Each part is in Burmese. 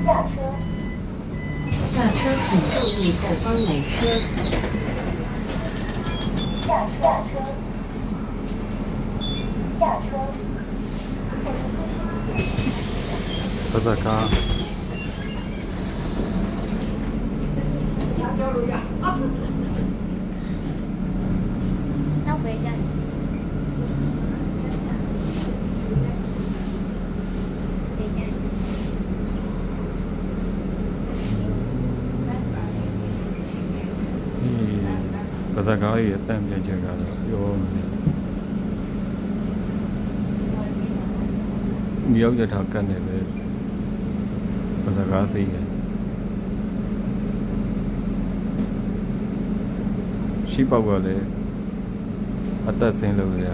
下车，下车请注意后方雷车。下车，下车。不是刚那回家。不是刚也单边这个有。你要给他干那个，不是干谁的？西包过来，阿达生路呀，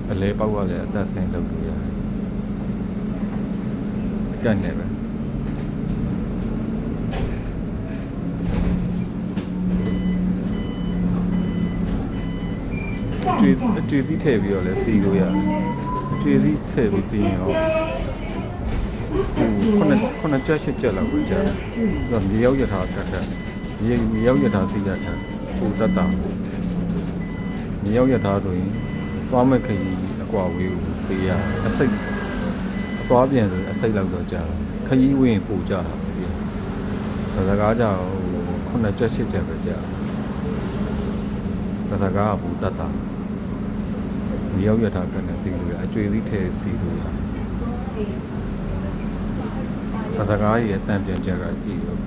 阿雷包过来，阿达生路呀，干那个。တွေ့စီထည့်ပြီးတော့လည်းစီလို့ရတယ်တွေ့စီထည့်ပြီးစီရင်တော့ခုနချက်ရှစ်ချက်လောက်ပဲကြာတယ်သူကမြေရောက်ရထားတက်တက်မြေရောက်ရထားစီရထားပူတတ်တာမြေရောက်ရထားဆိုရင်သွားမဲ့ခရီးအကွာဝေးကိုပေးရအစိတ်အသွားပြန်ဆိုအစိတ်လောက်တော့ကြာတယ်ခရီးဝင်းပူကြတာပြီးတော့ဒါစကားကြောင့်ခုနချက်ရှစ်ချက်ပဲကြာတယ်ဒါစကားကပူတတ်တာမြေရောက်ရထားကနေစီလို့ရအကျွေးသီးထဲစီလို့ရဒါစကားရဲ့အတန်ပြန်ချက်ကကြည့်လို့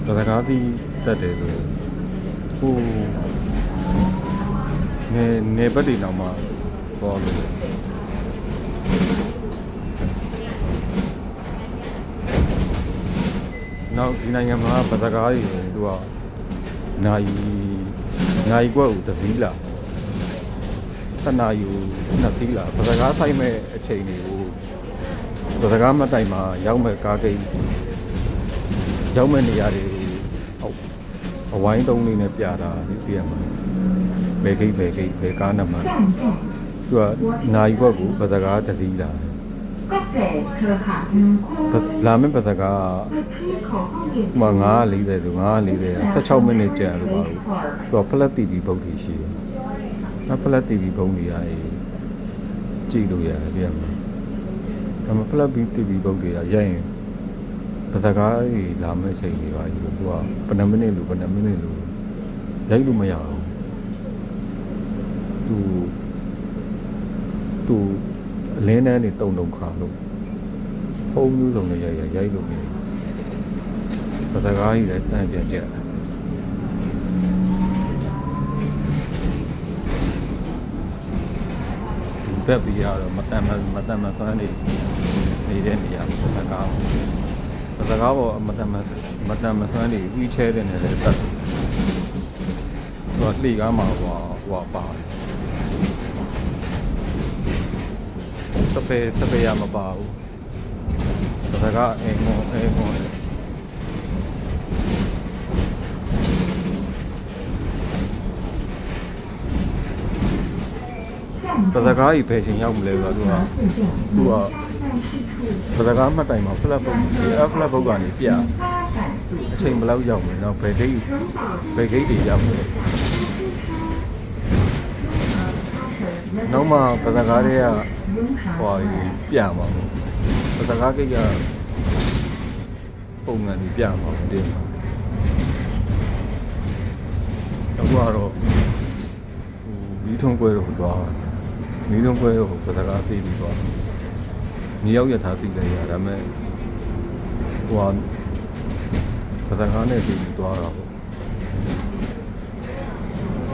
ဒါစကားသီးတက်တယ်ဆိုဟိုနေပတ်တီနောက်မှာပေါ်လို့နောက်ဒီနိုင်ငံမှာဗစကားကြီးသူကနိုင်ကွက်ကိုတစ်စီးလာ7နာရီကို2စီးလာဗစကားဆိုင်မဲ့အချိန်တွေကိုဗစကားမတိုင်မှာရောက်မဲ့ကားကိန်းရောက်မဲ့နေရာတွေအဝိုင်းသုံးလေးနဲ့ပြတာသိရမှာဘယ်ကိတ်ဘယ်ကားနံပါတ်သူကနိုင်ကွက်ကိုဗစကားတစ်စီးလာလာမယ့်ပစကားဟို940ဆို940 16မိနစ်ကြာလို့ပါဘူးသူက flat TV ဘုတ်ကြီးရှိတယ်။ flat TV ဘုံကြီးရတယ်ကြည့်လို့ရတယ်ပြရမှာဒါပေမဲ့ flat TV ဘုတ်ကြီးရရိုက်ရင်ပစကားကြီးလာမယ့်အချိန်တွေပါကြီးသူကဘယ်နှမိနစ်လို့ရိုက်လို့မရဘူးသူအလင်းတန်းတွေတုံခါလို့ဖုံးမျိုးစုံနဲ့ရိုက်လို့မရဘူးပစကားကြီးလည်းတန်းပြန်ကြက်ဒီဘက်ပြီးရတော့မတန်မဆွမ်းနေတဲ့နေရာပစကားပေါ်မတန်မဆွမ်းနေဝီးချဲတဲ့နေရာတက်သူကလှေကားမှာဟိုပါတယ်စပယ်ရမပါဘူးဒါကအိမ်မောပစကားကြီးဘယ်ချိန်ရောက်မလဲဆိုတော့သူကပစကားမှတ်တိုင်မှာ flat book ကနေပြအချိန်ဘယ်လောက်ရောက်မလဲတော့ဘယ်ဂိတ်တွေရောက်မလဲနောက်မှပစကားတွေကဟိုပြမှာပေါ့ပစကားကိတ်ကပုံမှန်ကြီးပြမှာတင်မှာတော့ကတော့မီးထုံးပွဲတော့သွားမီးထုံးပွဲတော့ပစကားစီးပြီးသွားမြေရောက်ရထားစီးလိုက်ရဒါပေမဲ့ဟိုပစကားနဲ့စီးပြီးသွားတာပေါ့